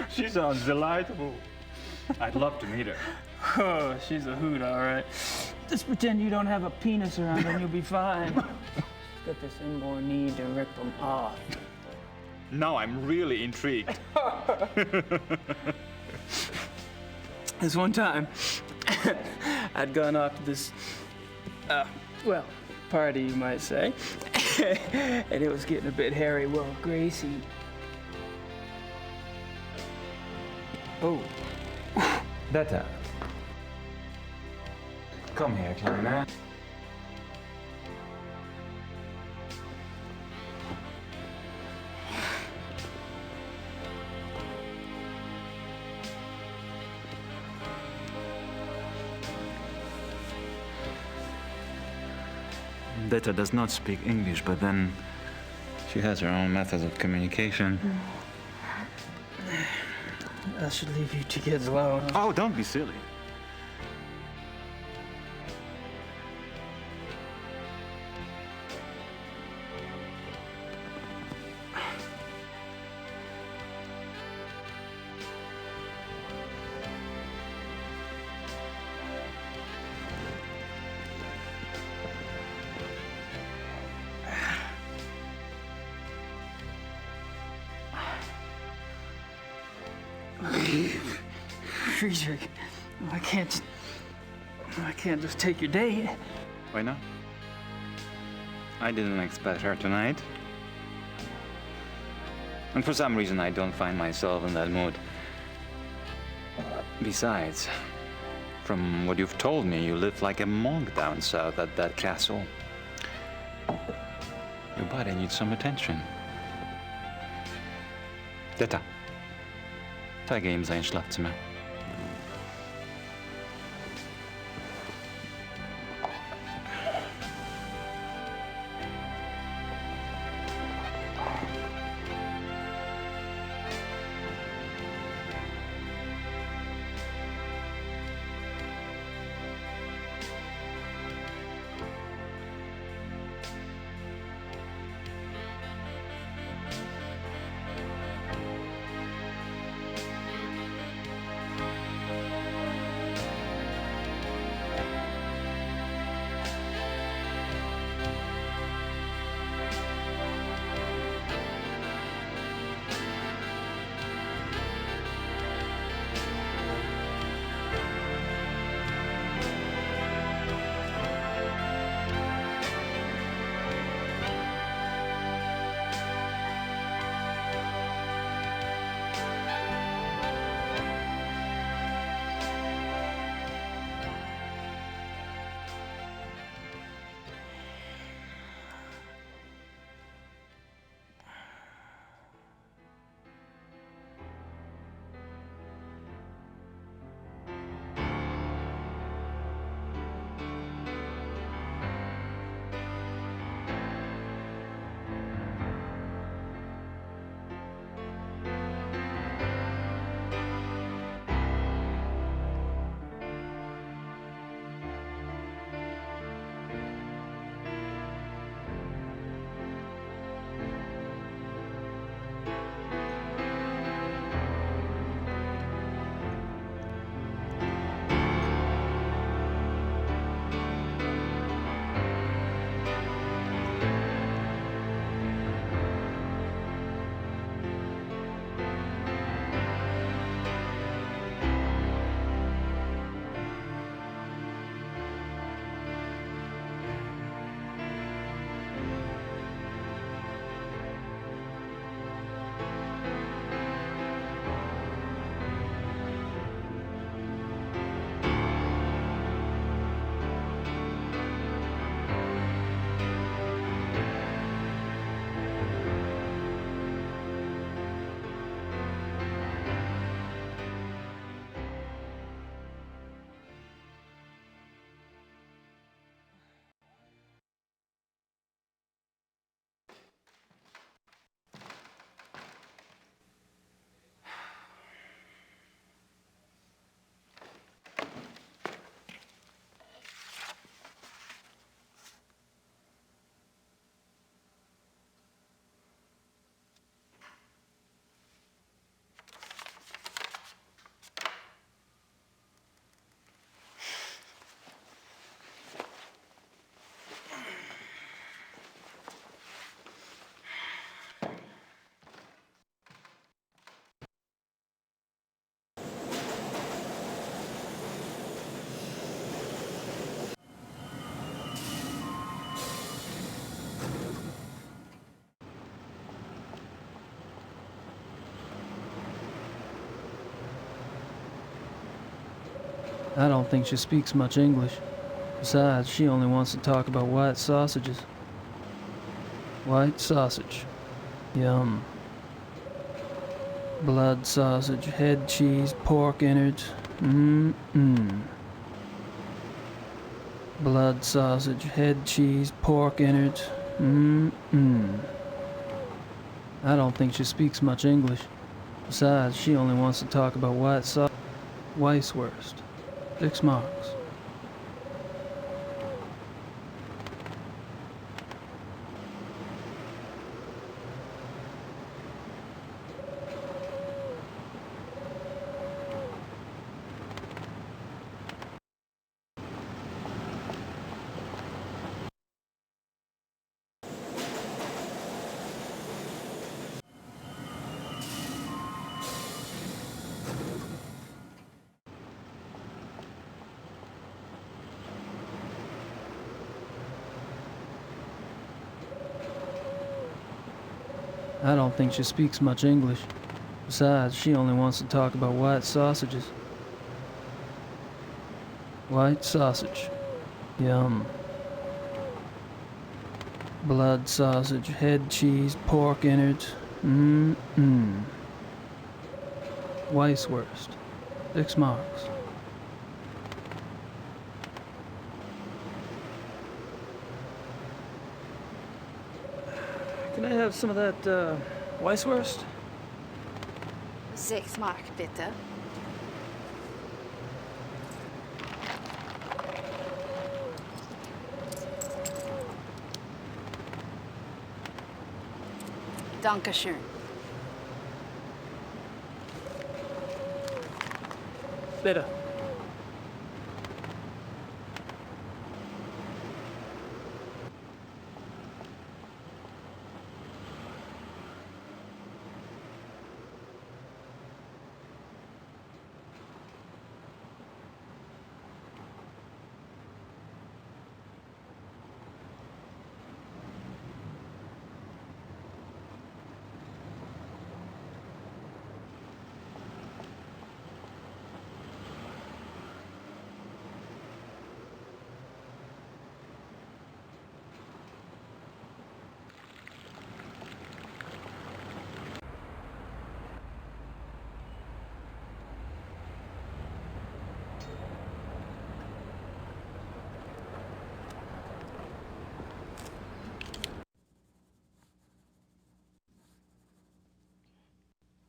She sounds delightful. I'd love to meet her. Oh, she's a hoot, all right. Just pretend you don't have a penis around and you'll be fine. Got this inborn need to rip them off. Now I'm really intrigued. This one time, I'd gone off to this, party, you might say. And it was getting a bit hairy. Well, Gracie. Oh. Better. Come here, Kleiner. Detta does not speak English, but then she has her own methods of communication. I should leave you two kids alone. Oh, don't be silly. Friedrich, I can't just take your date. Why not? I didn't expect her tonight. And for some reason, I don't find myself in that mood. Besides, from what you've told me, you live like a monk down south at that castle. Your body needs some attention. Detta. Ta in sein Schlafzimmer. I don't think she speaks much English. Besides, she only wants to talk about white sausages. White sausage. Yum. Blood sausage, head cheese, pork innards. Mmm. Blood sausage, head cheese, pork innards. Mmm. I don't think she speaks much English. Besides, she only wants to talk about white sauce. Weisswurst. 6 marks. I don't think she speaks much English. Besides, she only wants to talk about white sausages. White sausage. Yum. Blood sausage, head cheese, pork innards. Mmm. Weisswurst. 6 marks. Can I have some of that, Weisswurst? 6 Mark, bitte. Dankeschön. Bitte.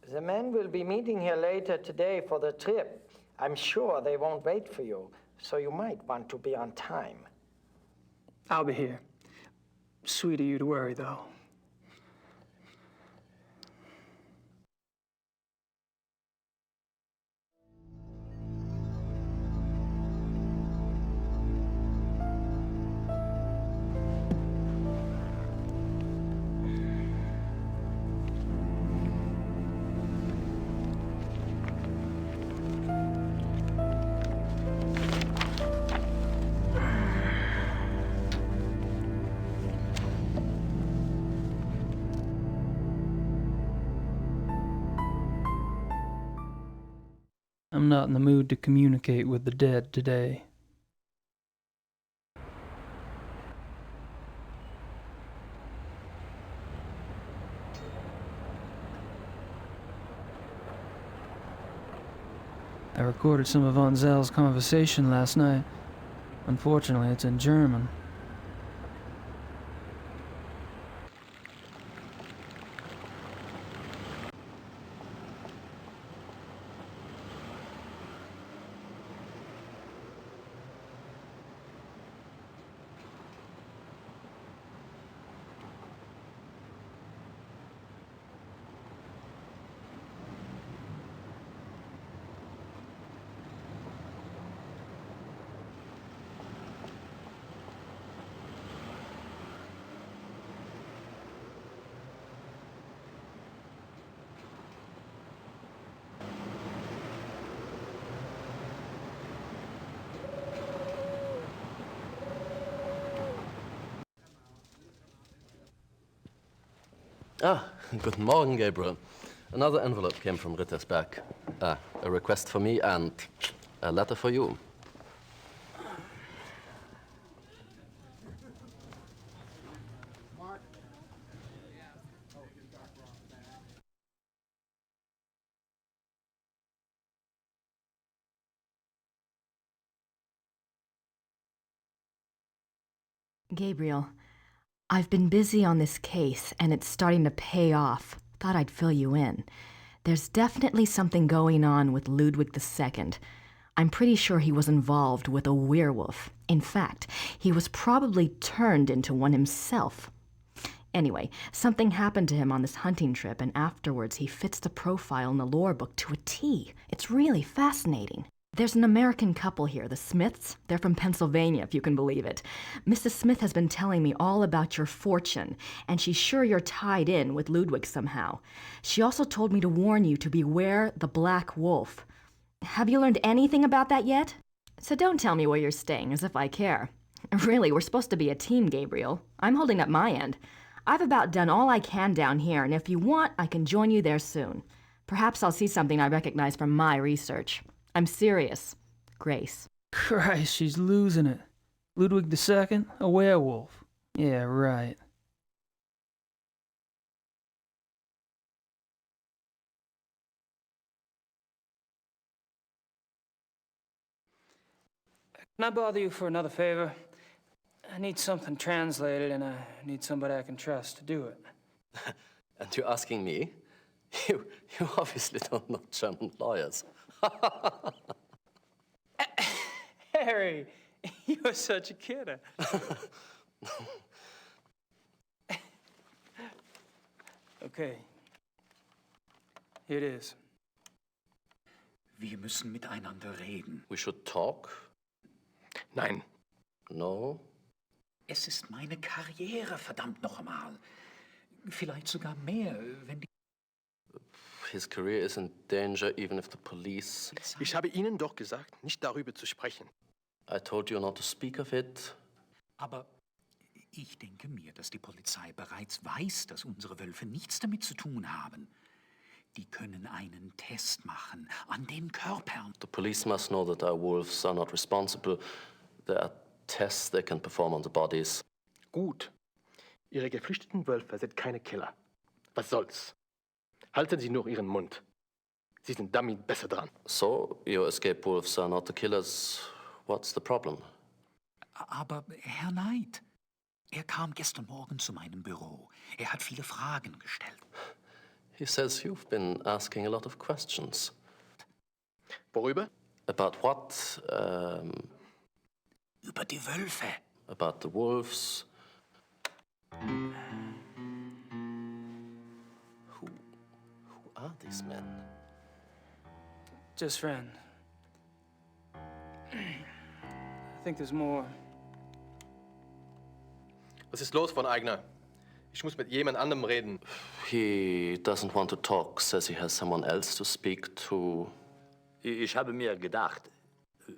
The men will be meeting here later today for the trip. I'm sure they won't wait for you, so you might want to be on time. I'll be here. Sweet of you to worry, though. I'm not in the mood to communicate with the dead today. I recorded some of Von Zell's conversation last night. Unfortunately, it's in German. Ah, guten Morgen, Gabriel. Another envelope came from Rittersberg. A request for me and a letter for you. Gabriel, I've been busy on this case, and it's starting to pay off. Thought I'd fill you in. There's definitely something going on with Ludwig II. I'm pretty sure he was involved with a werewolf. In fact, he was probably turned into one himself. Anyway, something happened to him on this hunting trip, and afterwards he fits the profile in the lore book to a T. It's really fascinating. There's an American couple here, the Smiths. They're from Pennsylvania, if you can believe it. Mrs. Smith has been telling me all about your fortune, and she's sure you're tied in with Ludwig somehow. She also told me to warn you to beware the Black Wolf. Have you learned anything about that yet? So don't tell me where you're staying, as if I care. Really, we're supposed to be a team, Gabriel. I'm holding up my end. I've about done all I can down here, and if you want, I can join you there soon. Perhaps I'll see something I recognize from my research. I'm serious. Grace. Christ, she's losing it. Ludwig II, a werewolf. Yeah, right. Can I bother you for another favor? I need something translated, and I need somebody I can trust to do it. And you're asking me? You obviously don't know German lawyers. Harry, you're such a kidder. Okay. Here it is. Wir müssen miteinander reden. We should talk? Nein. No? Es ist meine Karriere, verdammt noch einmal. Vielleicht sogar mehr, wenn die... His career is in danger even if the police... Ich habe Ihnen doch gesagt, nicht darüber zu sprechen. I told you not to speak of it. Aber ich denke mir, dass die Polizei bereits weiß, dass unsere Wölfe nichts damit zu tun haben. Die können einen Test machen an den Körpern. The police must know that our wolves are not responsible. There are tests they can perform on the bodies. Gut. Ihre geflüchteten Wölfe sind keine Killer. Was soll's? Halten Sie nur Ihren Mund. Sie sind damit besser dran. So, your escape wolves are not the killers. What's the problem? Aber Herr Knight, er kam gestern Morgen zu meinem Büro. Er hat viele Fragen gestellt. He says you've been asking a lot of questions. Worüber? About what? Über die Wölfe. About the wolves. Who are these men? Just friend. I think there's more. Was ist los, von Aigner? Ich muss mit jemand anderem reden. He doesn't want to talk, says he has someone else to speak to. Ich habe mir gedacht,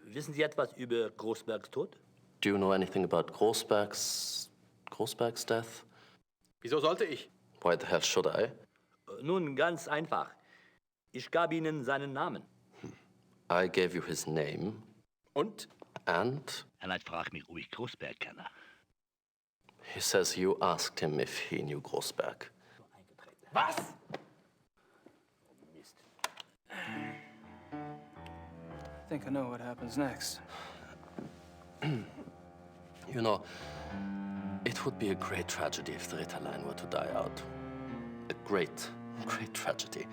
wissen Sie etwas über Großbergs Tod? Do you know anything about Großberg's death? Wieso sollte ich? Why the hell should I? Nun, ganz einfach. Ich gab Ihnen seinen Namen. I gave you his name. Und? And? Herr Knight, frag mich, ob ich Großberg kenne. He says you asked him if he knew Großberg. Was? Mist. I think I know what happens next. You know, it would be a great tragedy if the Ritterline were to die out. A great, great tragedy.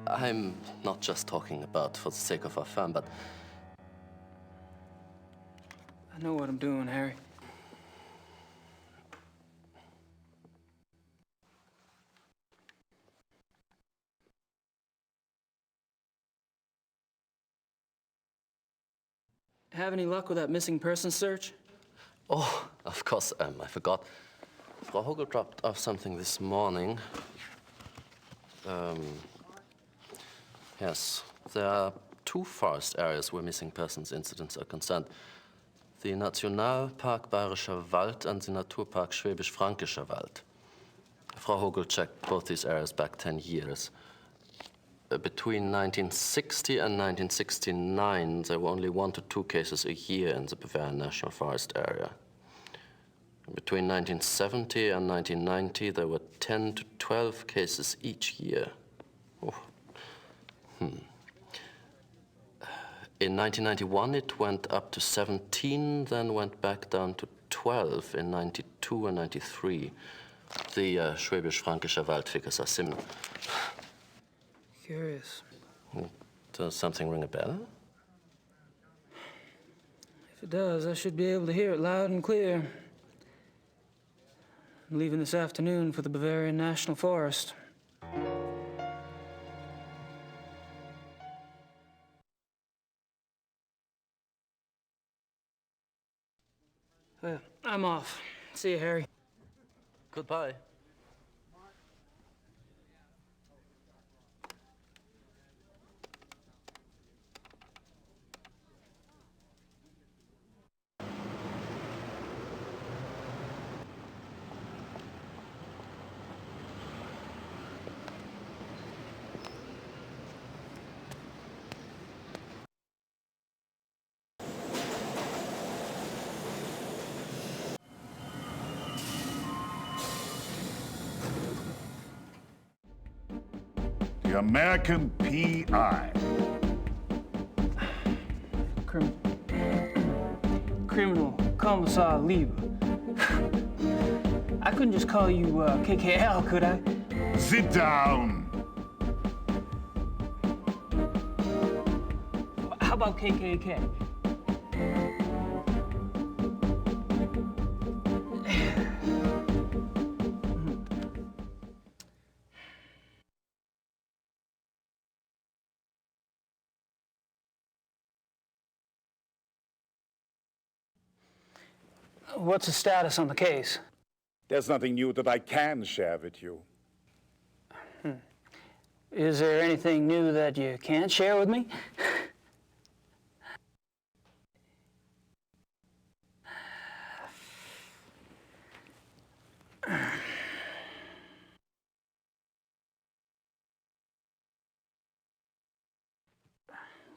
I'm not just talking about for the sake of our firm, but... I know what I'm doing, Harry. Have any luck with that missing person search? Oh, of course, I forgot. Frau Hogel dropped off something this morning. Yes, there are 2 forest areas where missing persons incidents are concerned. The Nationalpark Bayerischer Wald and the Naturpark Schwäbisch-Fränkischer Wald. Frau Hogel checked both these areas back 10 years. Between 1960 and 1969, there were only 1 to 2 cases a year in the Bavarian National Forest area. Between 1970 and 1990, there were 10 to 12 cases each year. Oh. In 1991, it went up to 17, then went back down to 12, in 92 and 93. The Schwäbisch-Fränkischer Waldfigures are similar. Curious. Does something ring a bell? If it does, I should be able to hear it loud and clear. I'm leaving this afternoon for the Bavarian National Forest. Well, I'm off. See you, Harry. Goodbye. The American P.I. Criminal Commissar Lieber. I couldn't just call you KKL, could I? Sit down. How about KKK? What's the status on the case? There's nothing new that I can share with you. Is there anything new that you can't share with me?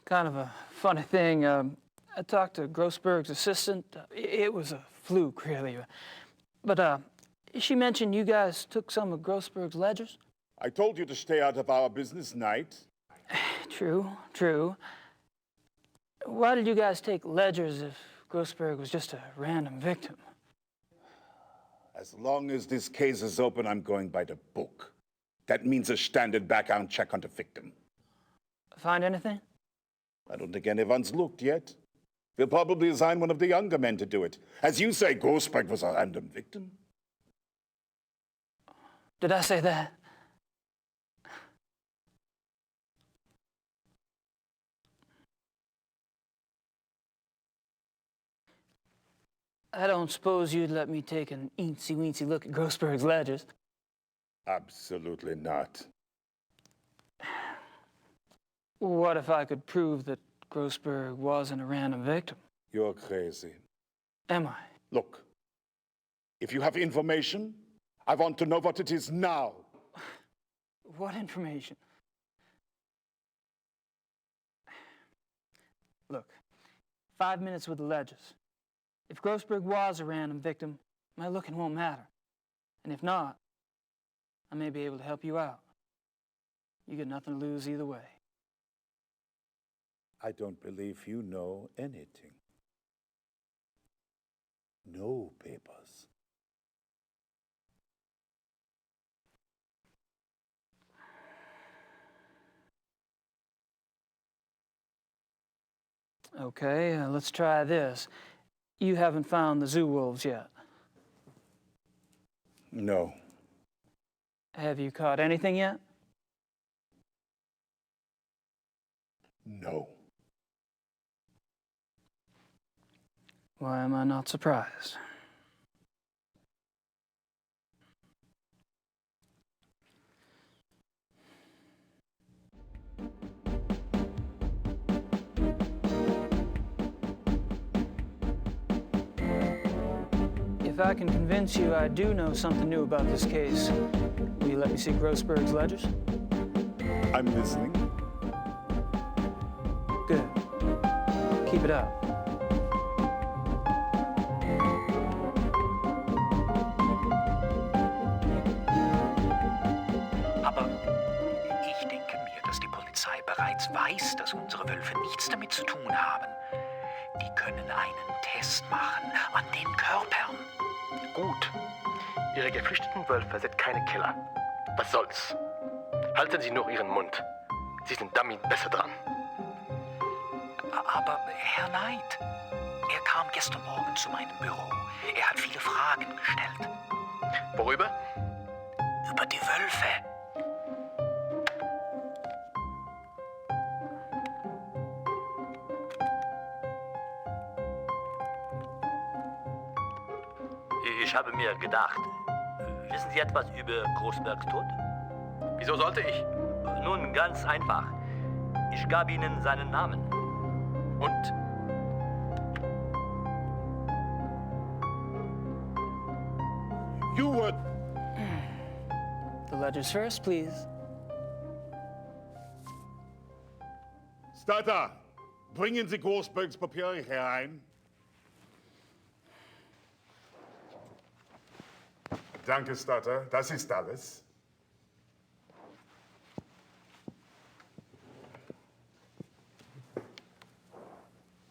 Kind of a funny thing. I talked to Grossberg's assistant. It was a fluke, really. But she mentioned you guys took some of Grossberg's ledgers? I told you to stay out of our business, Knight. True, true. Why did you guys take ledgers if Grossberg was just a random victim? As long as this case is open, I'm going by the book. That means a standard background check on the victim. Find anything? I don't think anyone's looked yet. We'll probably assign one of the younger men to do it. As you say, Grossberg was a random victim. Did I say that? I don't suppose you'd let me take an eensy-weensy look at Grossberg's ledgers? Absolutely not. What if I could prove that Grossberg wasn't a random victim? You're crazy. Am I? Look, if you have information, I want to know what it is now. What information? Look, 5 minutes with the ledgers. If Grossberg was a random victim, my looking won't matter. And if not, I may be able to help you out. You got nothing to lose either way. I don't believe you know anything. No papers. Okay, let's try this. You haven't found the zoo wolves yet? No. Have you caught anything yet? No. Why am I not surprised? If I can convince you I do know something new about this case, will you let me see Grossberg's ledgers? I'm listening. Good. Keep it up. Aber ich denke mir, dass die Polizei bereits weiß, dass unsere Wölfe nichts damit zu tun haben. Die können einen Test machen an den Körpern. Gut. Ihre geflüchteten Wölfe sind keine Killer. Was soll's? Halten Sie nur Ihren Mund. Sie sind damit besser dran. Aber Herr Knight, er kam gestern Morgen zu meinem Büro. Er hat viele Fragen gestellt. Worüber? Über die Wölfe. Ich habe mir gedacht, wissen Sie etwas über Großbergs Tod? Wieso sollte ich? Nun, ganz einfach. Ich gab Ihnen seinen Namen. Und? You were... The ledgers first, please. Starter, bringen Sie Großbergs Papiere herein. Danke, Starter. Das ist alles.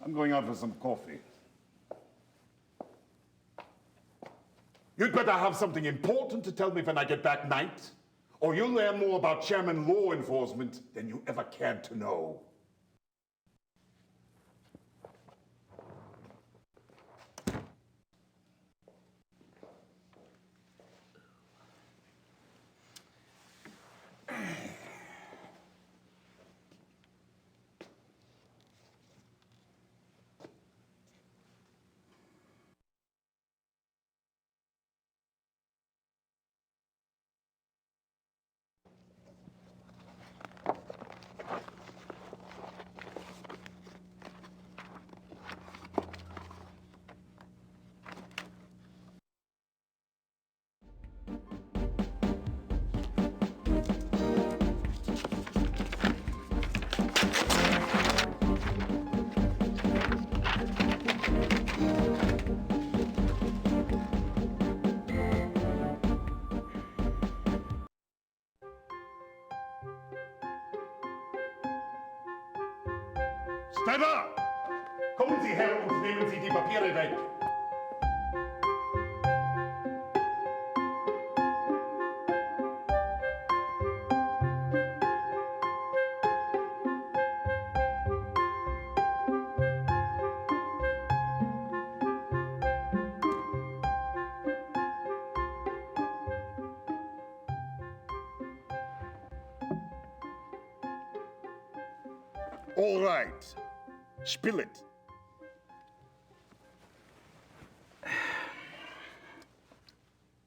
I'm going out for some coffee. You'd better have something important to tell me when I get back, Knight, or you'll learn more about Chairman law enforcement than you ever cared to know. Steiber! Kommen Sie her und nehmen Sie die Papiere weg. All right. Spill it.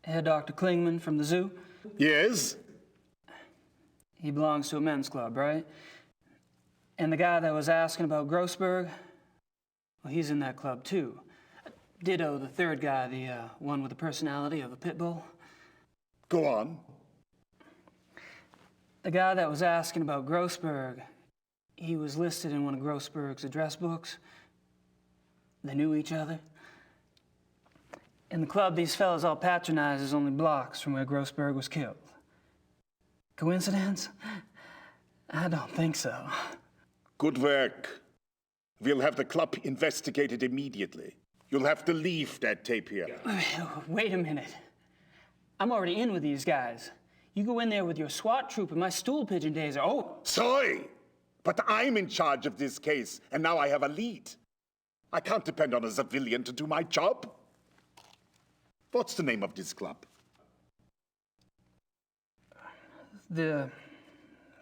Herr Dr. Klingman from the zoo? Yes? He belongs to a men's club, right? And the guy that was asking about Grossberg, well, he's in that club too. Ditto the third guy, the one with the personality of a pit bull. Go on. The guy that was asking about Grossberg, he was listed in one of Grossberg's address books. They knew each other. In the club, these fellas all patronize is only blocks from where Grossberg was killed. Coincidence? I don't think so. Good work. We'll have the club investigated immediately. You'll have to leave that tape here. Wait a minute. I'm already in with these guys. You go in there with your SWAT troop and my stool pigeon days are over. Sorry, but I'm in charge of this case, and now I have a lead. I can't depend on a civilian to do my job. What's the name of this club? The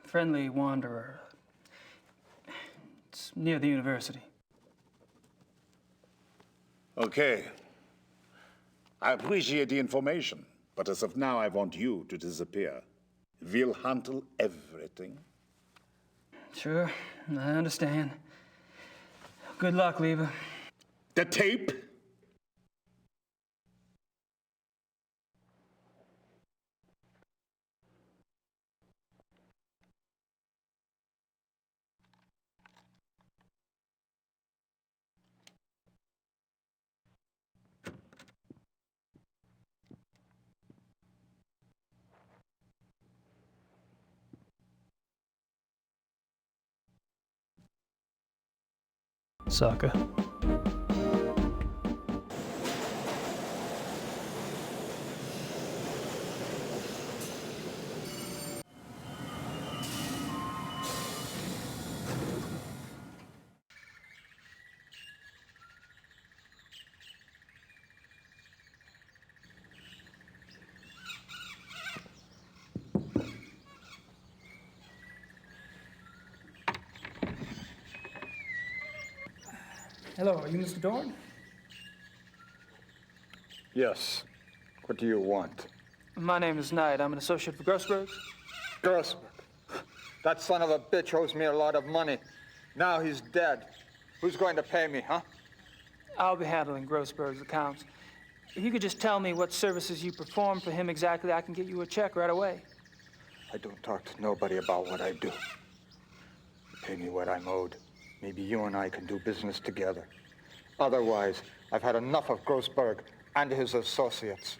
Friendly Wanderer. It's near the university. Okay. I appreciate the information, but as of now, I want you to disappear. We'll handle everything. Sure, I understand. Good luck, Lever. The tape? Sucker. Hello, are you Mr. Dorn? Yes. What do you want? My name is Knight. I'm an associate for Grossberg's. Grossberg. That son of a bitch owes me a lot of money. Now he's dead. Who's going to pay me, huh? I'll be handling Grossberg's accounts. If you could just tell me what services you perform for him exactly, I can get you a check right away. I don't talk to nobody about what I do. Pay me what I'm owed. Maybe you and I can do business together. Otherwise, I've had enough of Grossberg and his associates.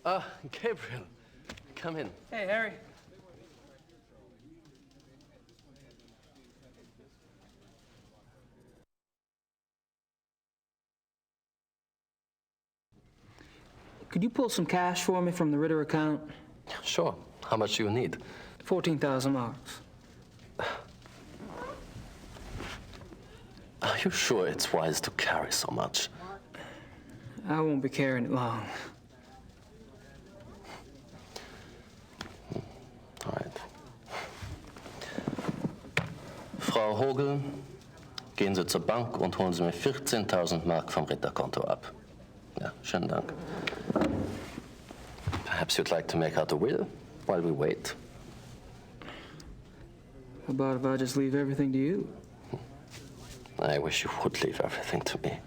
Ah, Gabriel, come in. Hey, Harry. Could you pull some cash for me from the Ritter account? Sure. How much do you need? 14,000 marks. Are you sure it's wise to carry so much? I won't be carrying it long. All right. Frau Hogel, gehen Sie zur Bank und holen Sie mir 14.000 Mark vom Ritterkonto ab. Ja, schönen Dank. Perhaps you'd like to make out a will while we wait? How about if I just leave everything to you? I wish you would leave everything to me.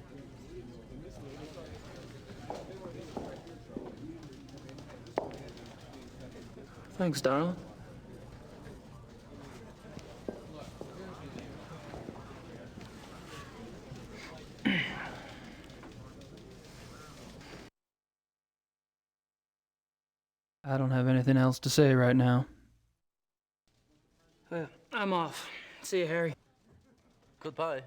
Thanks, darling. I don't have anything else to say right now. I'm off. See you, Harry. Goodbye.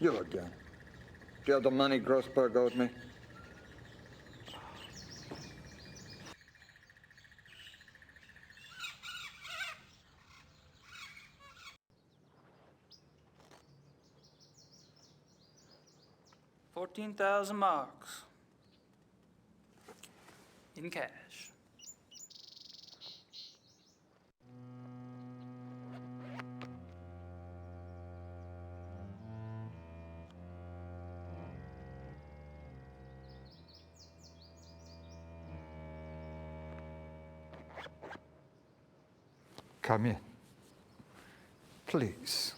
You again. Do you have the money Grossberg owed me? $14,000 marks. In cash. Come in. Please.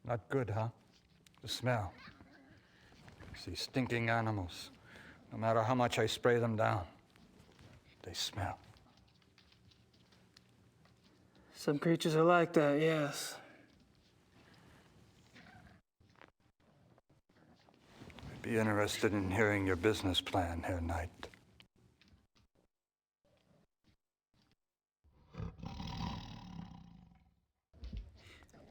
Not good, huh? The smell. See stinking animals, No matter how much I spray them down, they smell. Some creatures are like that, yes. I'd be interested in hearing your business plan, Herr Knight.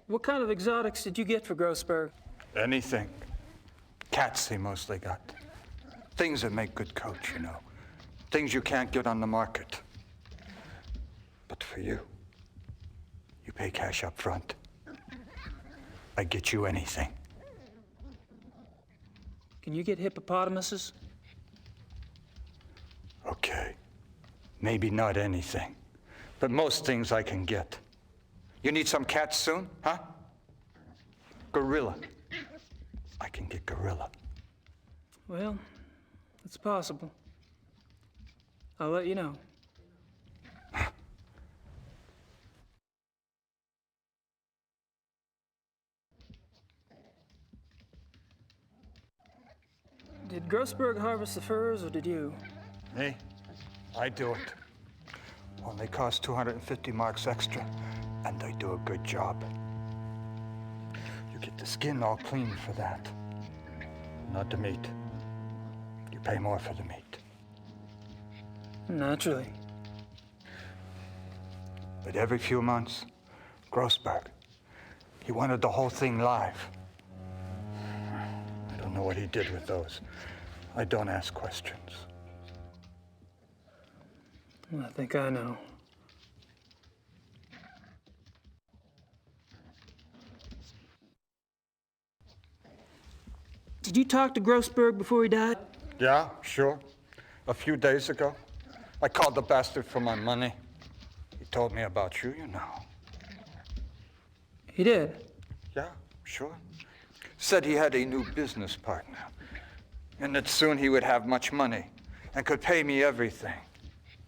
What kind of exotics did you get for Grossberg? Anything. Cats he mostly got. Things that make good coats, you know. Things you can't get on the market. But for you, you pay cash up front. I get you anything. Can you get hippopotamuses? Okay. Maybe not anything. But most things I can get. You need some cats soon, huh? Gorilla. I can get gorilla. Well, it's possible. I'll let you know. Did Grossberg harvest the furs, or did you? Me? I do it. Only cost 250 marks extra, and I do a good job. You get the skin all clean for that. Not the meat. You pay more for the meat. Naturally. But every few months, Grossberg, he wanted the whole thing live. I don't know what he did with those. I don't ask questions. I think I know. Did you talk to Grossberg before he died? Yeah, sure. A few days ago. I called the bastard for my money. He told me about you, you know. He did? Yeah, sure. Said he had a new business partner, and that soon he would have much money and could pay me everything.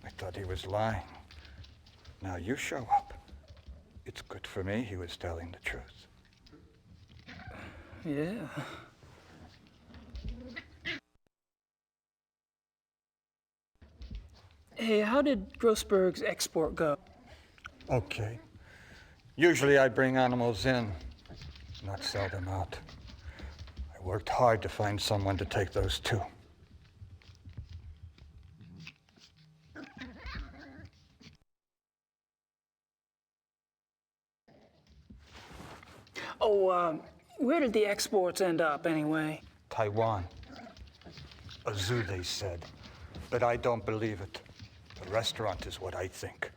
I thought he was lying. Now you show up. It's good for me he was telling the truth. Yeah. Hey, how did Grossberg's export go? Okay. Usually I bring animals in, not sell them out. I worked hard to find someone to take those too. Oh, where did the exports end up anyway? Taiwan. A zoo, they said. But I don't believe it. A restaurant is what I think.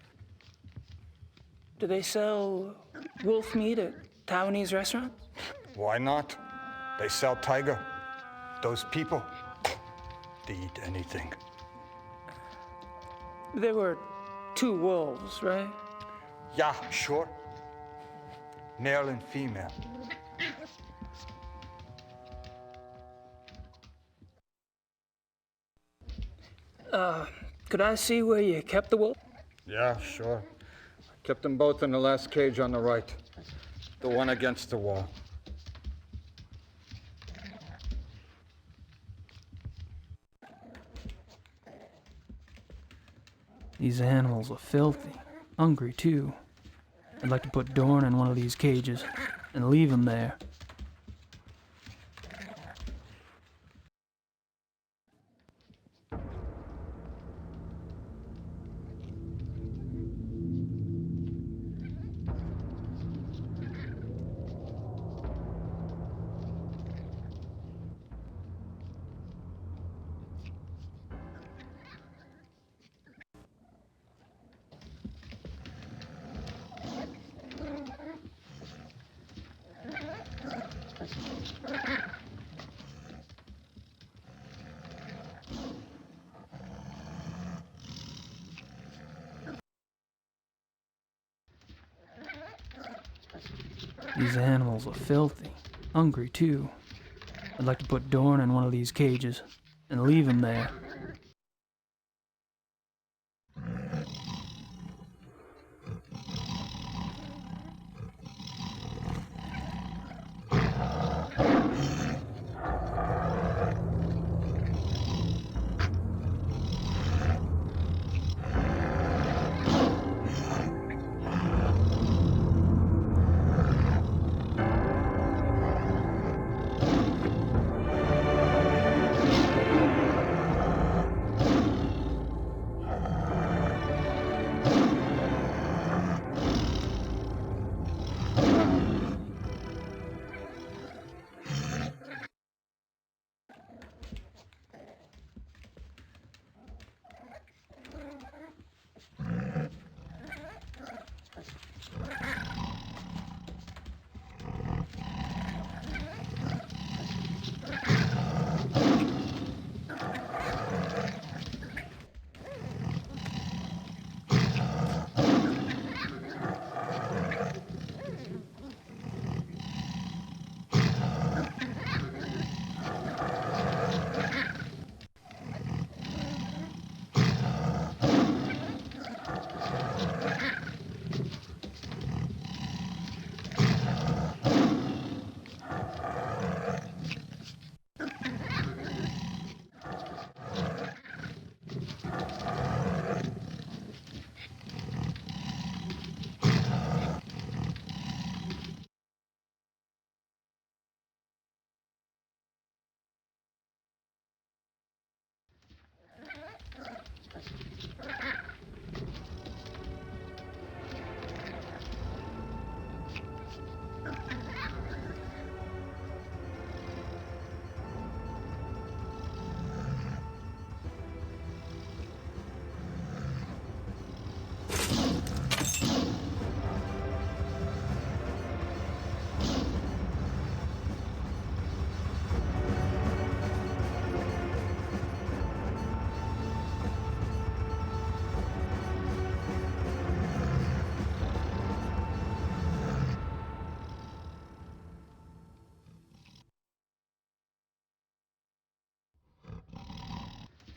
Do they sell wolf meat at Taiwanese restaurants? Why not? They sell tiger. Those people, they eat anything. There were 2 wolves, right? Yeah, sure. Male and female. Could I see where you kept the wolf? Yeah, sure. I kept them both in the last cage on the right. The one against the wall. These animals are filthy. Hungry, too. I'd like to put Dorn in one of these cages and leave him there. These animals are filthy. Hungry, too. I'd like to put Dorn in one of these cages and leave him there.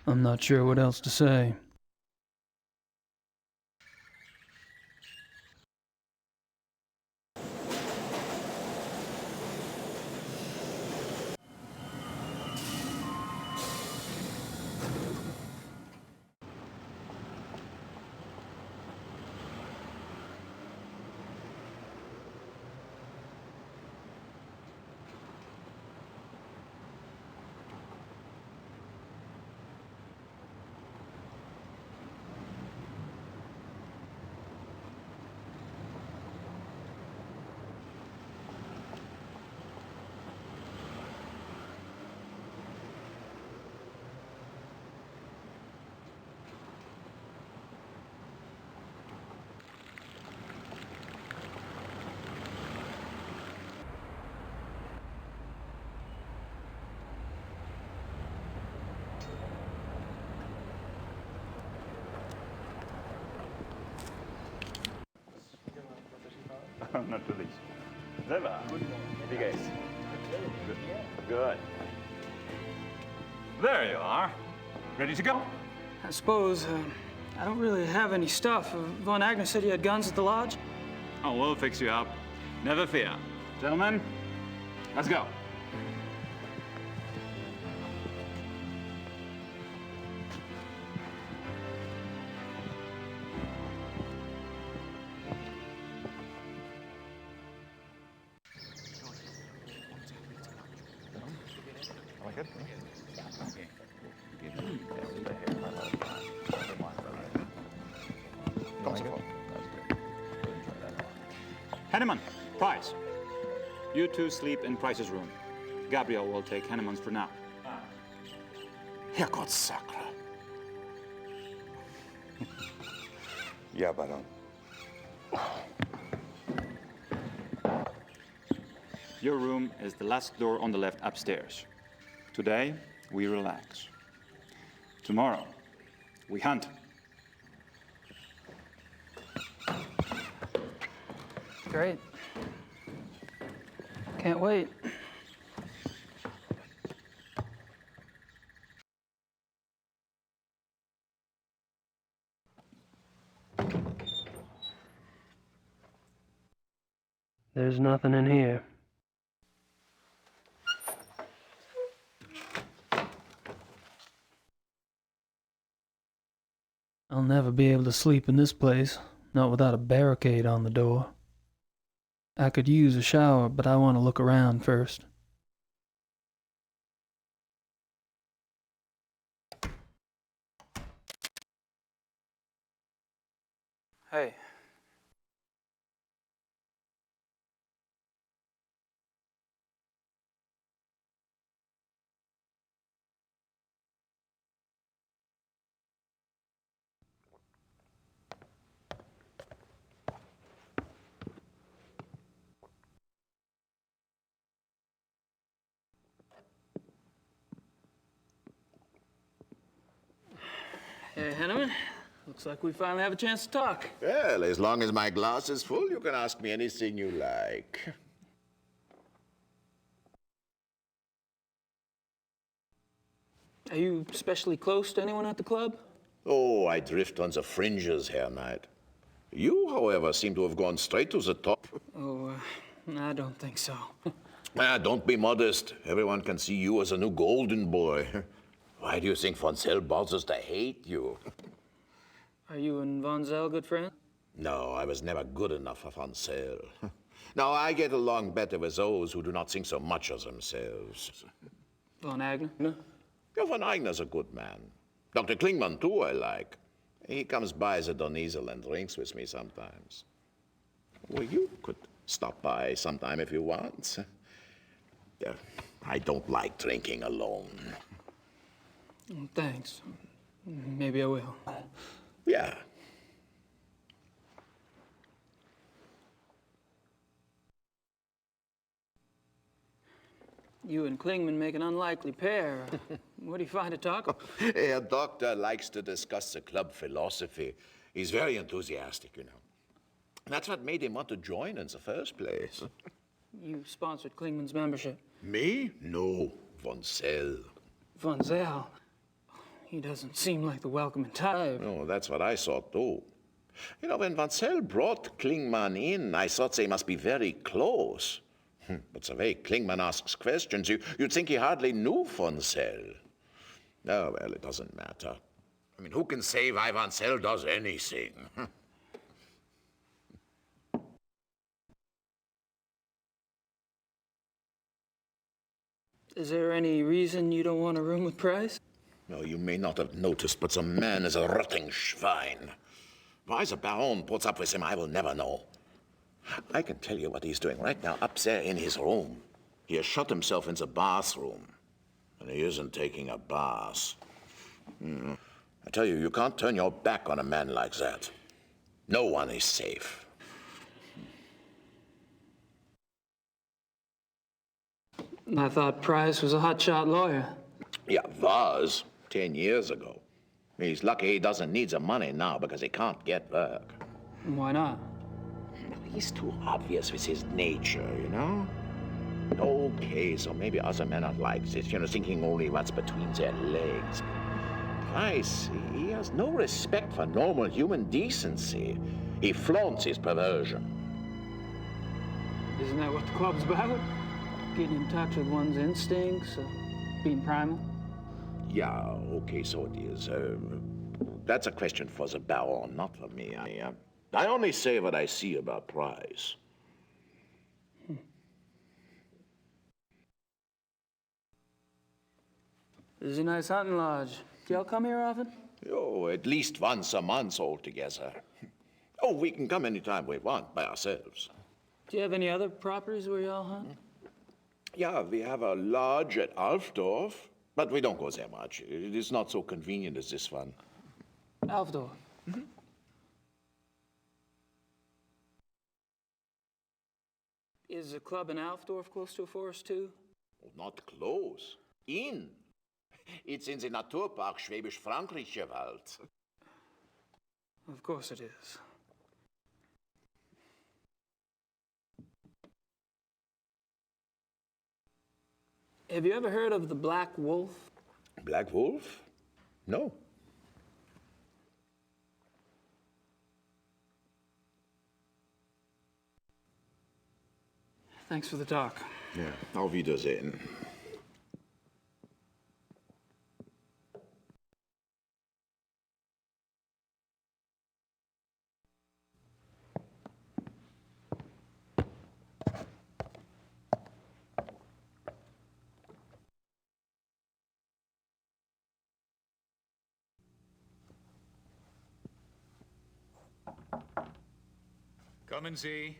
I'm not sure what else to say. Natürlich. Selber. Wie geht's? Good. There you are. Ready to go? I suppose, I don't really have any stuff. Von Agnes said you had guns at the lodge? Oh, we'll fix you up. Never fear. Gentlemen, let's go. Henneman, Price. You two sleep in Price's room. Gabriel will take Henneman's for now. Herrgott Sakra. Ja, Baron. Your room is the last door on the left upstairs. Today, we relax. Tomorrow, we hunt. Great. Can't wait. There's nothing in here. I'll never be able to sleep in this place, not without a barricade on the door. I could use a shower, but I want to look around first. Hey. Hey, Henneman. Looks like we finally have a chance to talk. Well, as long as my glass is full, you can ask me anything you like. Are you especially close to anyone at the club? Oh, I drift on the fringes, Herr Knight. You, however, seem to have gone straight to the top. Oh, I don't think so. Don't be modest. Everyone can see you as a new golden boy. Why do you think von Zell bothers to hate you? Are you and Von Zell good friends? No, I was never good enough for von Zell. Now, I get along better with those who do not think so much of themselves. Von Agner? No. Yeah, von Agner's a good man. Dr. Klingman, too, I like. He comes by the Donisel and drinks with me sometimes. Well, you could stop by sometime if you want. I don't like drinking alone. Thanks. Maybe I will. Yeah. You and Klingman make an unlikely pair. What do you find to talk about? Herr Doctor likes to discuss the club philosophy. He's very enthusiastic, you know. That's what made him want to join in the first place. You sponsored Klingman's membership. Me? No, von Zell. Von Zell? He doesn't seem like the welcoming type. Oh, that's what I thought, too. You know, when Van Zell brought Klingman in, I thought they must be very close. But the way Klingman asks questions, you'd think he hardly knew Van Zell. Oh, well, it doesn't matter. I mean, who can say why Van Zell does anything? Is there any reason you don't want a room with Price? No, you may not have noticed, but the man is a rotting schwein. Why the Baron puts up with him, I will never know. I can tell you what he's doing right now up there in his room. He has shut himself in the bathroom, and he isn't taking a bath. I tell you, you can't turn your back on a man like that. No one is safe. I thought Price was a hotshot lawyer. Yeah, was 10 years ago. He's lucky he doesn't need the money now because he can't get work. Why not? He's too obvious with his nature, you know? Okay, so maybe other men are like this, you know, thinking only what's between their legs. Price, he has no respect for normal human decency. He flaunts his perversion. Isn't that what the club's about? Getting in touch with one's instincts, being primal? Yeah, okay, so it is. That's a question for the Baron, not for me. I only say what I see about Price. This is a nice hunting lodge. Do y'all come here often? Oh, at least once a month altogether. Oh, we can come anytime we want by ourselves. Do you have any other properties where y'all hunt? Yeah, we have a lodge at Alfdorf, but we don't go there much. It is not so convenient as this one. Alfdorf? Mm-hmm. Is the club in Alfdorf close to a forest, too? Oh, not close. In. It's in the Naturpark Schwäbisch-Frankrischer Wald. Of course it is. Have you ever heard of the Black Wolf? Black Wolf? No. Thanks for the talk. Ja, auf Wiedersehen. Kommen Sie.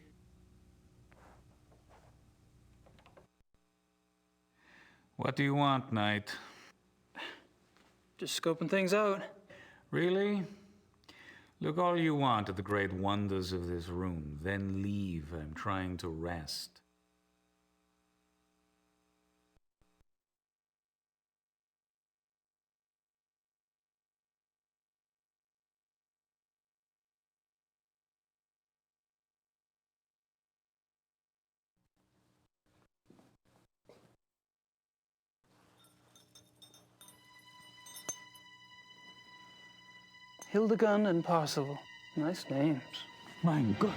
What do you want, Knight? Just scoping things out. Really? Look all you want at the great wonders of this room, then leave. I'm trying to rest. Hildegund and Parzival. Nice names. Mein Gott.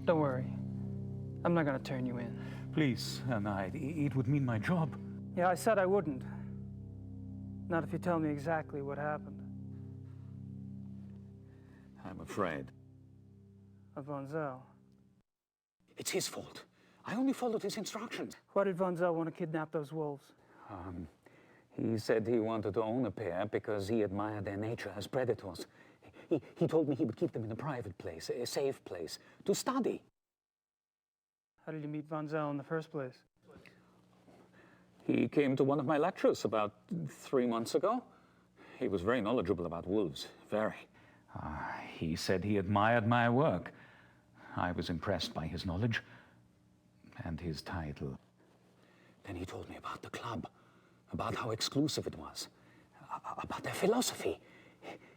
Don't worry. I'm not gonna turn you in. Please, Knight, it would mean my job. Yeah, I said I wouldn't. Not if you tell me exactly what happened. I'm afraid. Of Von Zell. It's his fault. I only followed his instructions. Why did Von Zell want to kidnap those wolves? He said he wanted to own a pair because he admired their nature as predators. He told me he would keep them in a private place, a safe place, to study. How did you meet Von Zell in the first place? He came to one of my lectures about 3 months ago. He was very knowledgeable about wolves, very. He said he admired my work. I was impressed by his knowledge and his title. Then he told me about the club, about how exclusive it was, about their philosophy.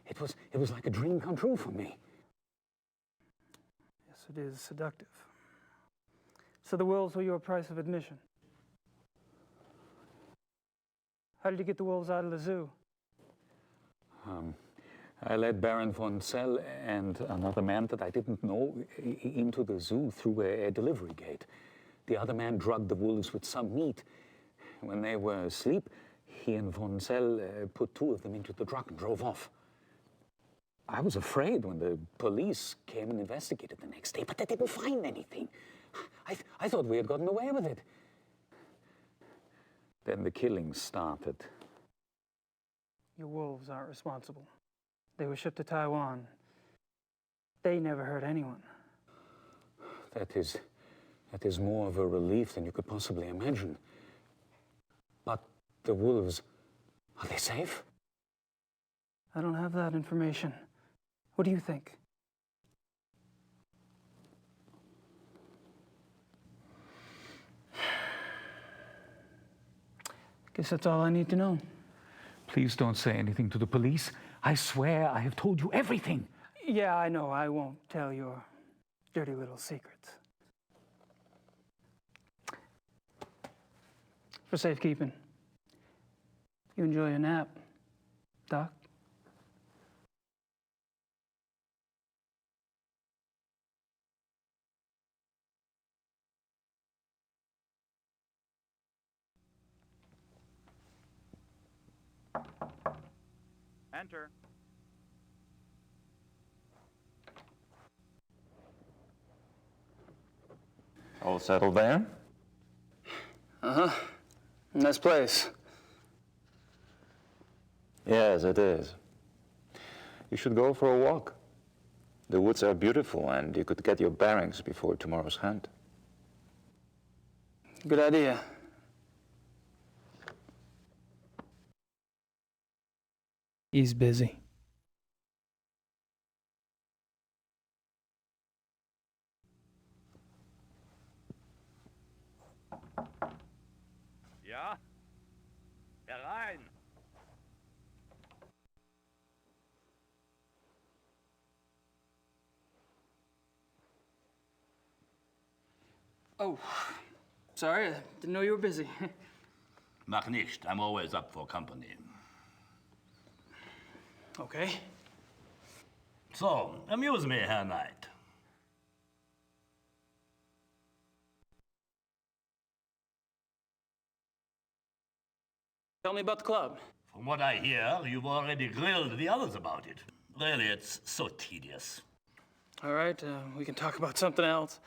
It was like a dream come true for me. Yes, it is seductive. So the wolves were your price of admission? How did you get the wolves out of the zoo? I led Baron von Zell and another man that I didn't know into the zoo through a delivery gate. The other man drugged the wolves with some meat. When they were asleep, he and von Zell put 2 of them into the truck and drove off. I was afraid when the police came and investigated the next day, but they didn't find anything. I thought we had gotten away with it. Then the killings started. Your wolves aren't responsible. They were shipped to Taiwan. They never hurt anyone. That is more of a relief than you could possibly imagine. But the wolves, are they safe? I don't have that information. What do you think? Guess that's all I need to know. Please don't say anything to the police. I swear I have told you everything. Yeah, I know. I won't tell your dirty little secrets. For safekeeping. You enjoy your nap, Doc? Enter. All settled there? Uh-huh. Nice place. Yes, it is. You should go for a walk. The woods are beautiful, and you could get your bearings before tomorrow's hunt. Good idea. He's busy. Ja? Herein! Oh, sorry. I didn't know you were busy. Mach nicht. I'm always up for company. Okay. So, amuse me, Herr Knight. Tell me about the club. From what I hear, you've already grilled the others about it. Really, it's so tedious. All right, we can talk about something else.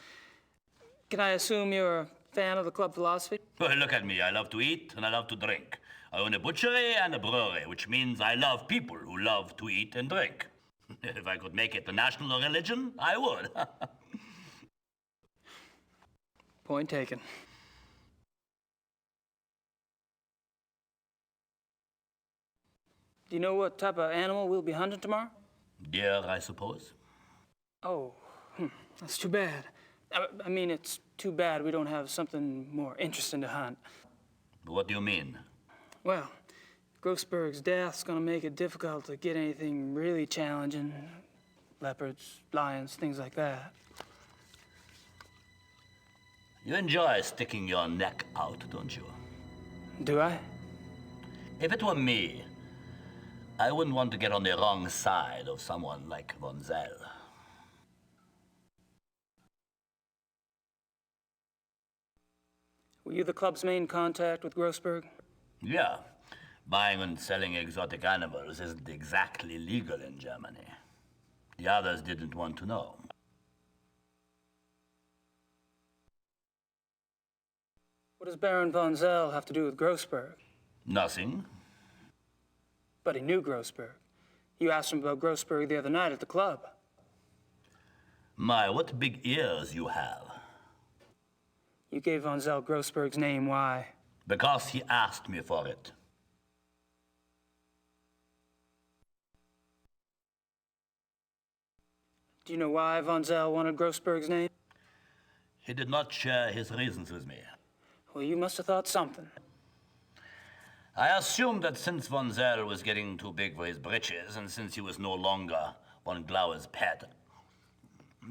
Can I assume you're a fan of the club philosophy? Well, look at me. I love to eat and I love to drink. I own a butchery and a brewery, which means I love people who love to eat and drink. If I could make it the national religion, I would. Point taken. Do you know what type of animal we'll be hunting tomorrow? Deer, I suppose. Oh, that's too bad. I mean, it's too bad we don't have something more interesting to hunt. What do you mean? Well, Grossberg's death's gonna make it difficult to get anything really challenging. Leopards, lions, things like that. You enjoy sticking your neck out, don't you? Do I? If it were me, I wouldn't want to get on the wrong side of someone like Von Zell. Were you the club's main contact with Grossberg? Yeah. Buying and selling exotic animals isn't exactly legal in Germany. The others didn't want to know. What does Baron von Zell have to do with Grossberg? Nothing. But he knew Grossberg. You asked him about Grossberg the other night at the club. My, what big ears you have. You gave von Zell Grossberg's name, why? Because he asked me for it. Do you know why von Zell wanted Grossberg's name? He did not share his reasons with me. Well, you must have thought something. I assumed that since von Zell was getting too big for his britches, and since he was no longer von Glauer's pet,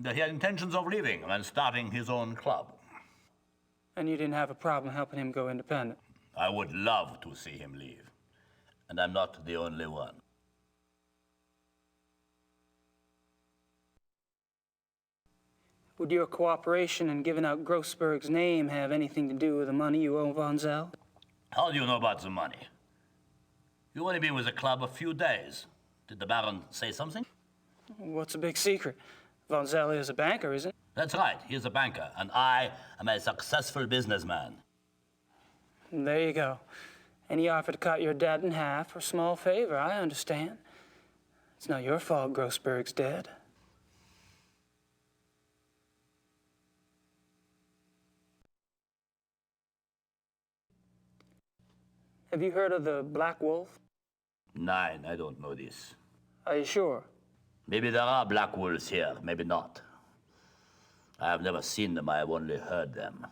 that he had intentions of leaving and starting his own club. And you didn't have a problem helping him go independent? I would love to see him leave. and I'm not the only one. Would your cooperation in giving out Grossberg's name have anything to do with the money you owe Von Zell? How do you know about the money? You only been with the club a few days. Did the Baron say something? What's a big secret? Von Zell is a banker, isn't he? That's right, he's a banker, and I am a successful businessman. There you go. And he offered to cut your debt in half for a small favor, I understand. It's not your fault Grossberg's dead. Have you heard of the Black Wolf? Nein, I don't know this. Are you sure? Maybe there are black wolves here, maybe not. I have never seen them, I have only heard them.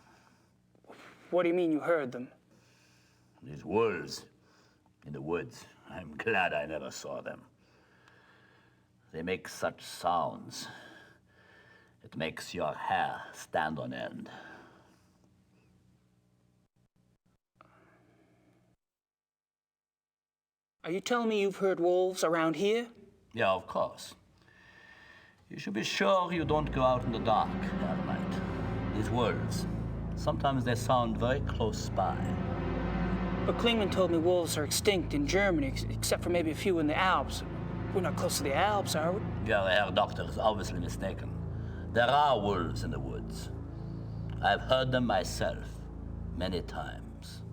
What do you mean you heard them? These wolves in the woods. I'm glad I never saw them. They make such sounds. It makes your hair stand on end. Are you telling me you've heard wolves around here? Yeah, of course. You should be sure you don't go out in the dark at night. These wolves, sometimes they sound very close by. But Klingman told me wolves are extinct in Germany, except for maybe a few in the Alps. We're not close to the Alps, are we? Your Herr Doctor is obviously mistaken. There are wolves in the woods. I've heard them myself many times.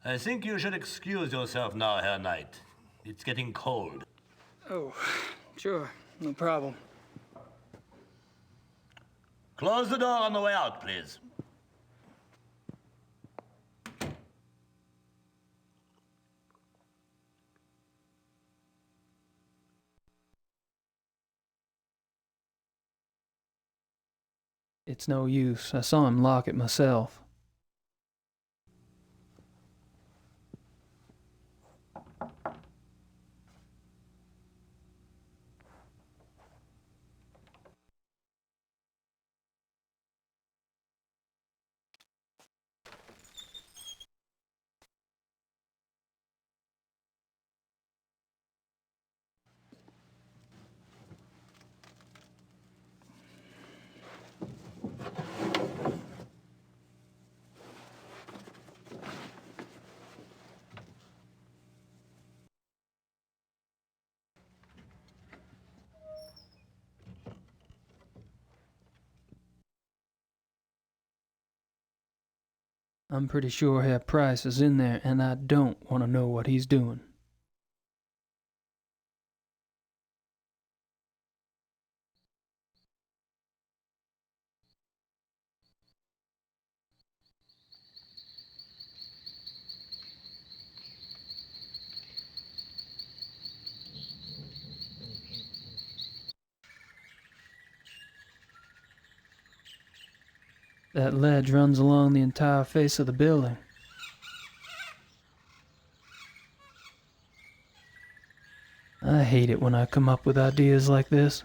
I think you should excuse yourself now, Herr Knight. It's getting cold. Oh, sure. No problem. Close the door on the way out, please. It's no use. I saw him lock it myself. I'm pretty sure Herr Price is in there, and I don't want to know what he's doing. That ledge runs along the entire face of the building. I hate it when I come up with ideas like this.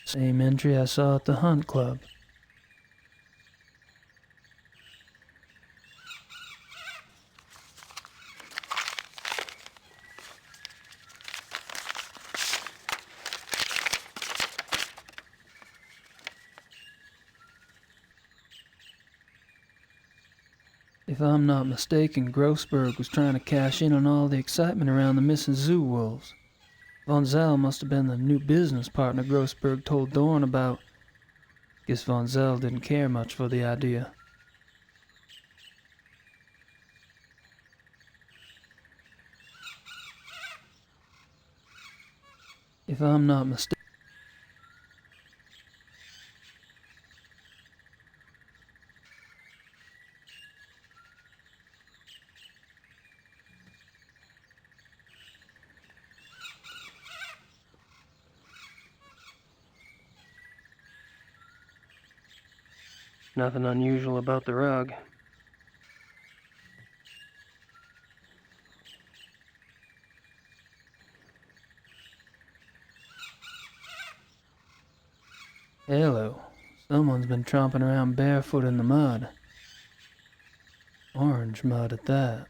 Same entry I saw at the Hunt Club. If I'm not mistaken, Grossberg was trying to cash in on all the excitement around the missing zoo wolves. Von Zell must have been the new business partner Grossberg told Dorn about. Guess Von Zell didn't care much for the idea. If I'm not mistaken. Nothing unusual about the rug. Hello. Someone's been tromping around barefoot in the mud. Orange mud at that.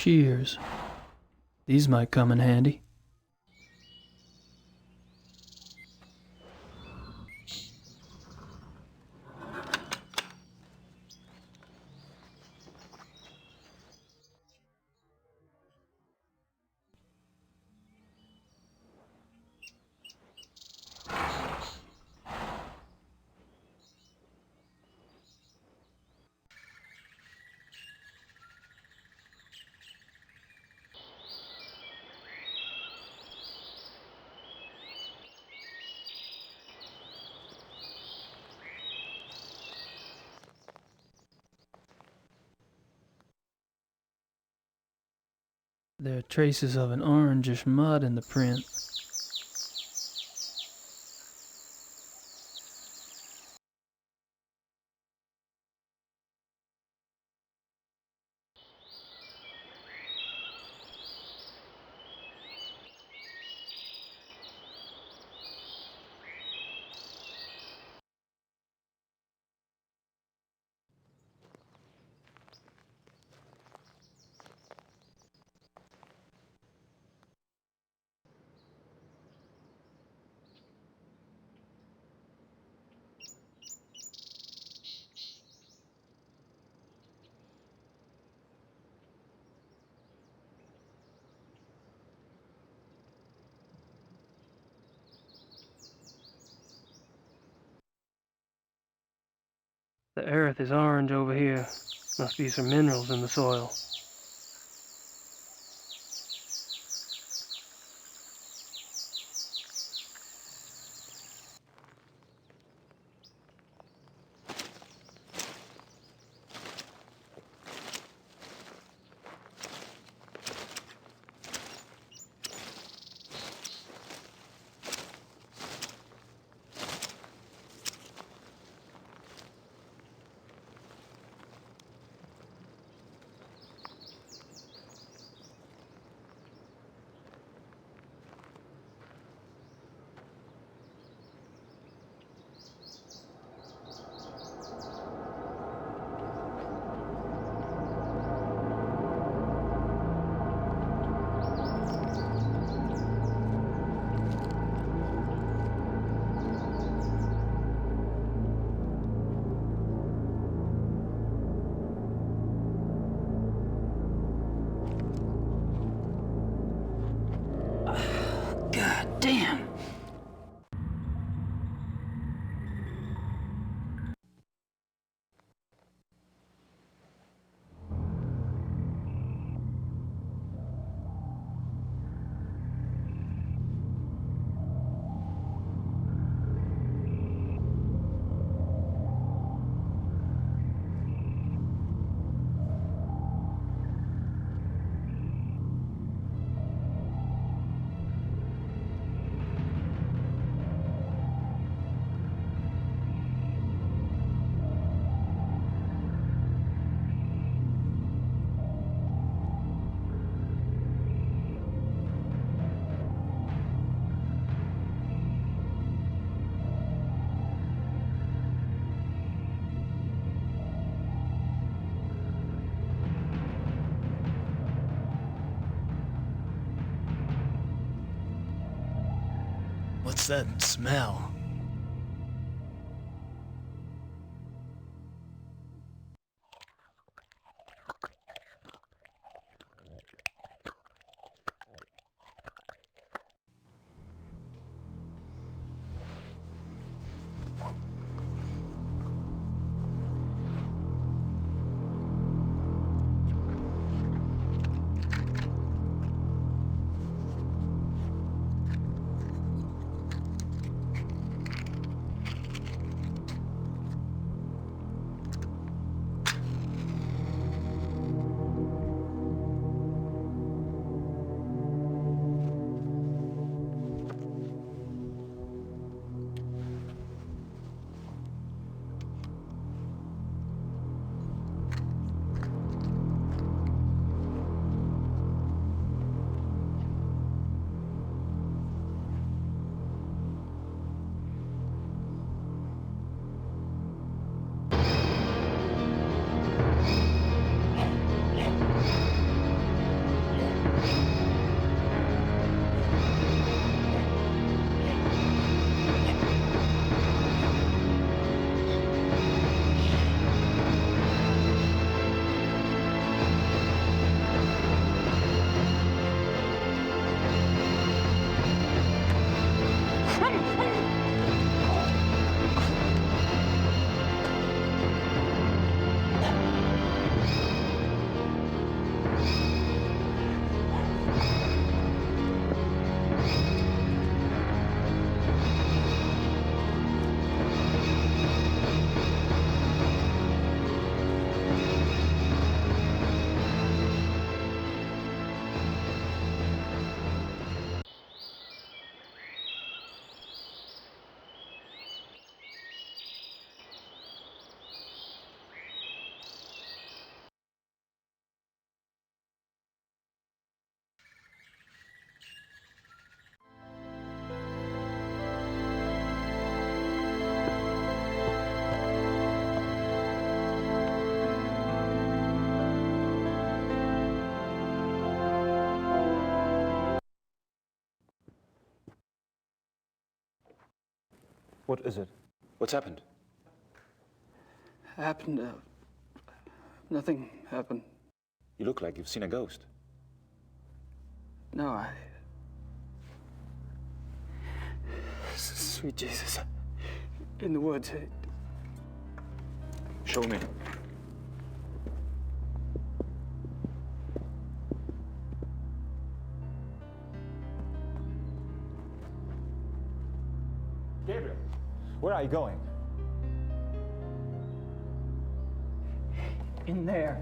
Shears. These might come in handy. There are traces of an orangish mud in the print. The earth is orange over here. Must be some minerals in the soil. God damn! What's that smell? What is it? What's happened? Happened, nothing happened. You look like you've seen a ghost. No, Sweet Jesus. In the woods. Show me. Gabriel, where are you going? In there.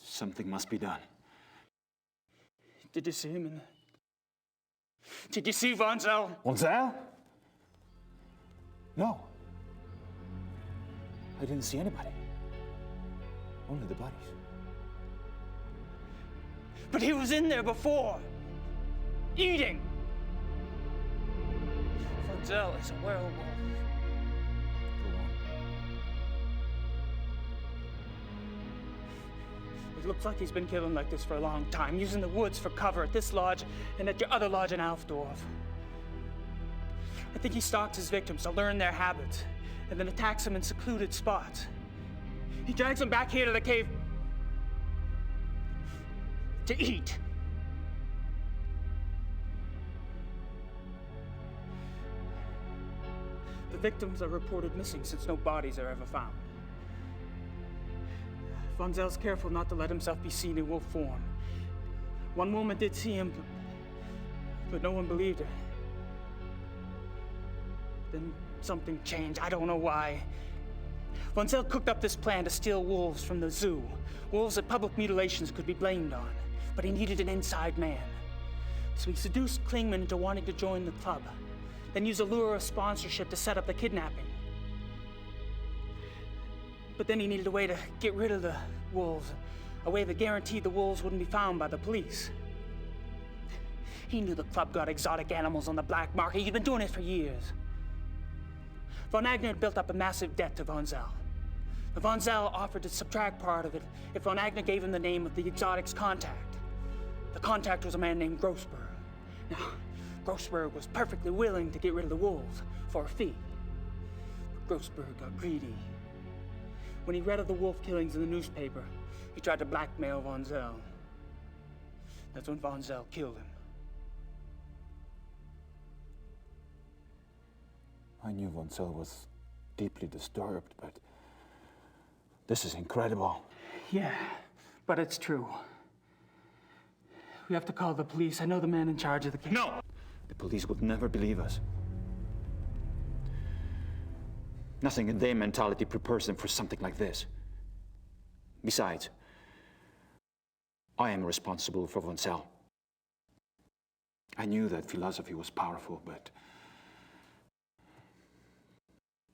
Something must be done. Did you see him in the... Did you see Von Zell? Von Zell? No. I didn't see anybody. Only the bodies. But he was in there before. Eating. Von Zell is a werewolf. It looks like he's been killing like this for a long time, using the woods for cover at this lodge and at your other lodge in Alfdorf. I think he stalks his victims to learn their habits and then attacks them in secluded spots. He drags them back here to the cave to eat. The victims are reported missing since no bodies are ever found. Von Zell's careful not to let himself be seen in wolf form. One woman did see him, but no one believed her. Then something changed. I don't know why. Von Zell cooked up this plan to steal wolves from the zoo. Wolves that public mutilations could be blamed on. But he needed an inside man. So he seduced Klingman into wanting to join the club, then used a lure of sponsorship to set up the kidnapping. But then he needed a way to get rid of the wolves, a way that guaranteed the wolves wouldn't be found by the police. He knew the club got exotic animals on the black market. He'd been doing it for years. Von Agner had built up a massive debt to Von Zell. Von Zell offered to subtract part of it if Von Agner gave him the name of the exotic's contact. The contact was a man named Grossberg. Now, Grossberg was perfectly willing to get rid of the wolves for a fee. But Grossberg got greedy. When he read of the wolf killings in the newspaper, he tried to blackmail Von Zell. That's when Von Zell killed him. I knew Von Zell was deeply disturbed, but this is incredible. Yeah, but it's true. We have to call the police. I know the man in charge of the case. No! The police would never believe us. Nothing in their mentality prepares them for something like this. Besides, I am responsible for Von Zell. I knew that philosophy was powerful, but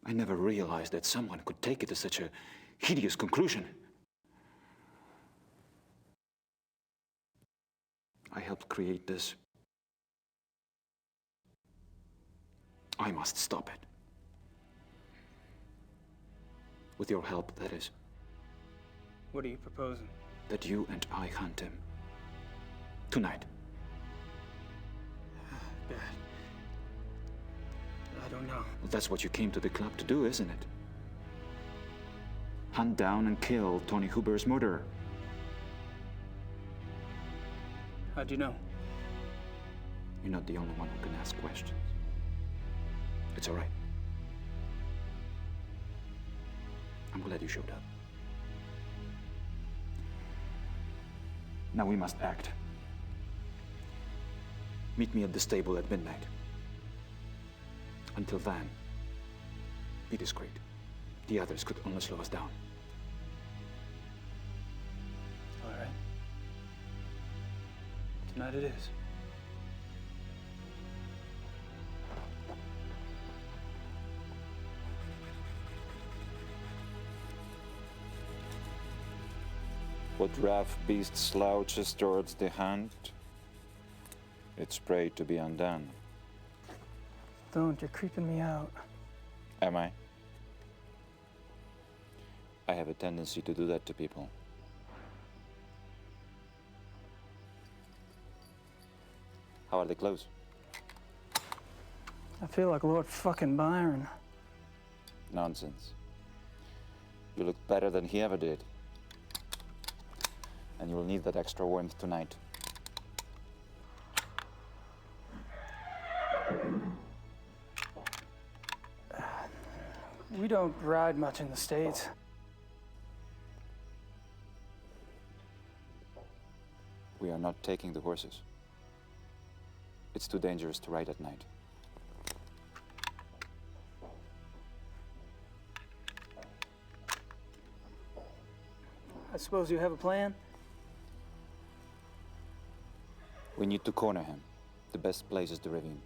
I never realized that someone could take it to such a hideous conclusion. I helped create this. I must stop it. With your help, that is. What are you proposing? That you and I hunt him. Tonight. Bad. I don't know. Well, that's what you came to the club to do, isn't it? Hunt down and kill Tony Huber's murderer. How'd you know? You're not the only one who can ask questions. It's all right. I'm glad you showed up. Now we must act. Meet me at the stable at midnight. Until then, be discreet. The others could only slow us down. All right. Tonight it is. What rough beast slouches towards the hunt, its prey to be undone. Don't, you're creeping me out. Am I? I have a tendency to do that to people. How are the clothes? I feel like Lord fucking Byron. Nonsense. You look better than he ever did. And you will need that extra warmth tonight. We don't ride much in the States. We are not taking the horses. It's too dangerous to ride at night. I suppose you have a plan? We need to corner him. The best place is the ravine.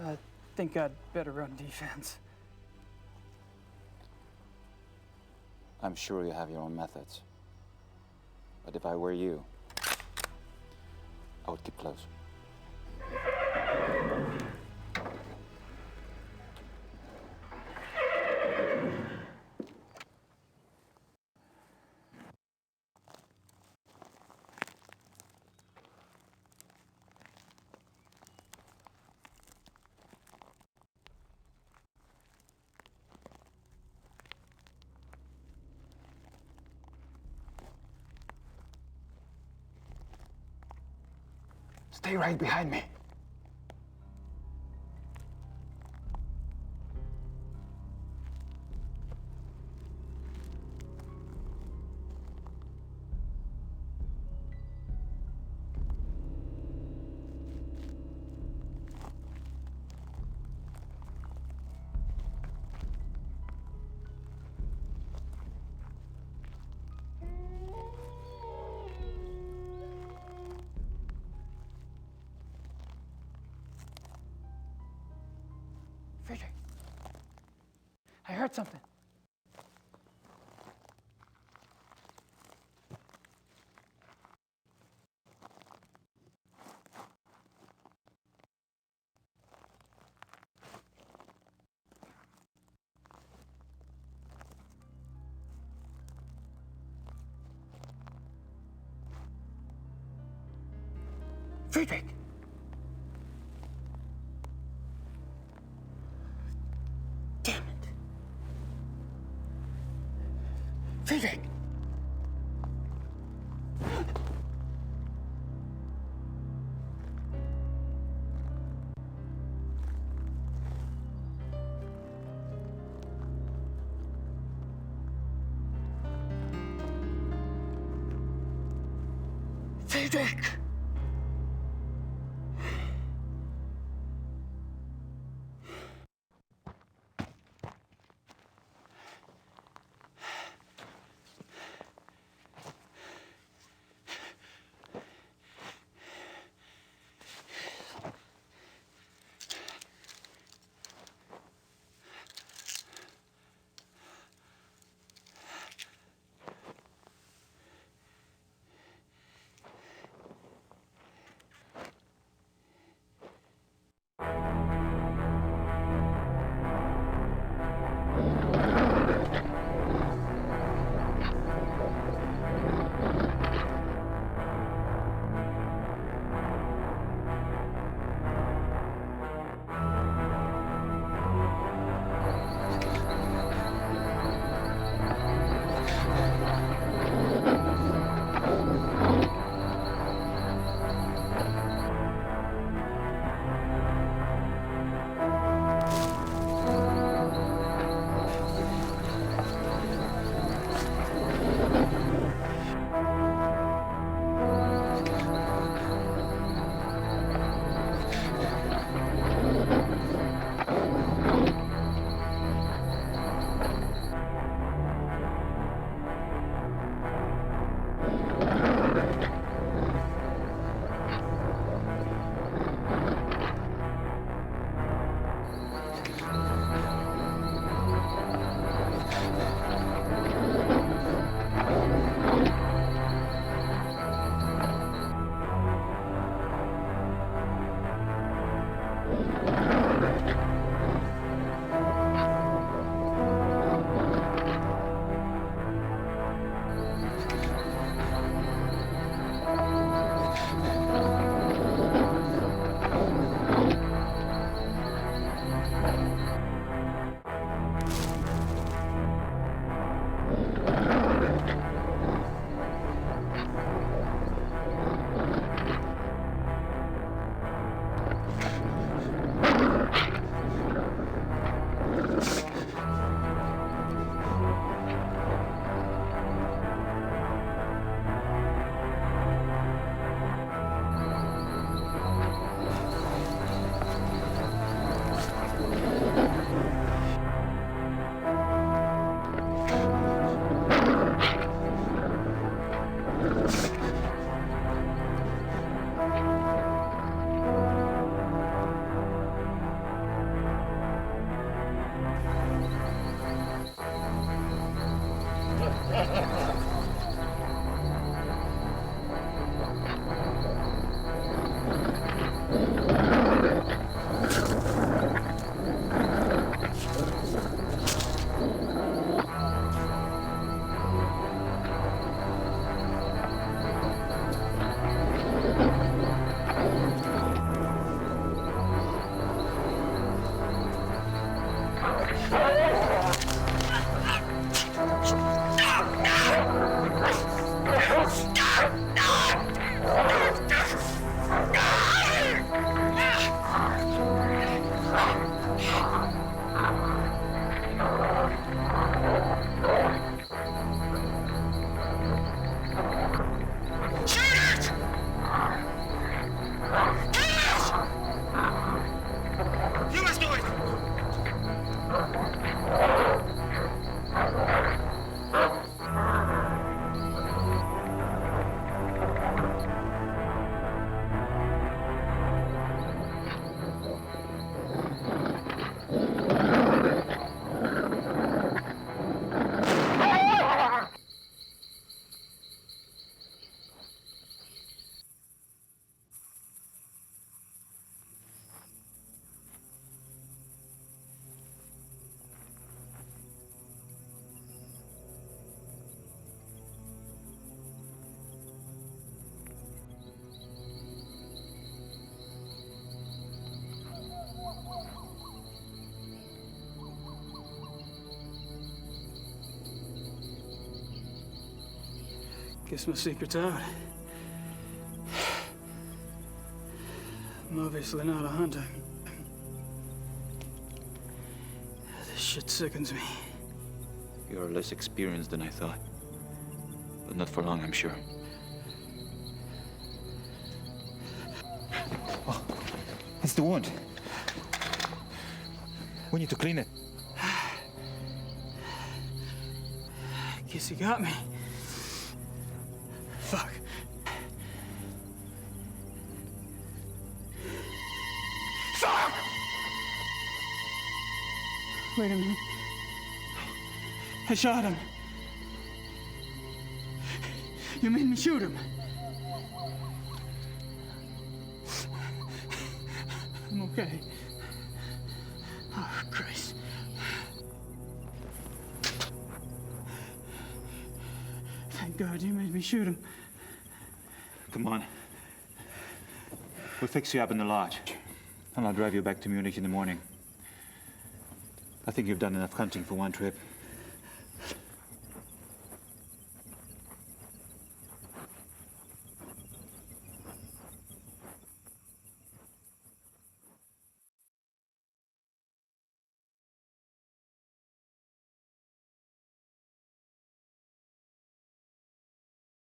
I think I'd better run defense. I'm sure you have your own methods. But if I were you, I would keep close. Stay right behind me. Friedrich, I heard something. Friedrich! Damn it! Friedrich! Friedrich! Guess my secret's out. I'm obviously not a hunter. This shit sickens me. You're less experienced than I thought. But not for long, I'm sure. Oh, it's the wound. We need to clean it. Guess he got me. Fuck. Fuck! Wait a minute. I shot him. You made me shoot him. I'm okay. Oh, Christ. Thank God you made me shoot him. Come on. We'll fix you up in the lodge. And I'll drive you back to Munich in the morning. I think you've done enough hunting for one trip.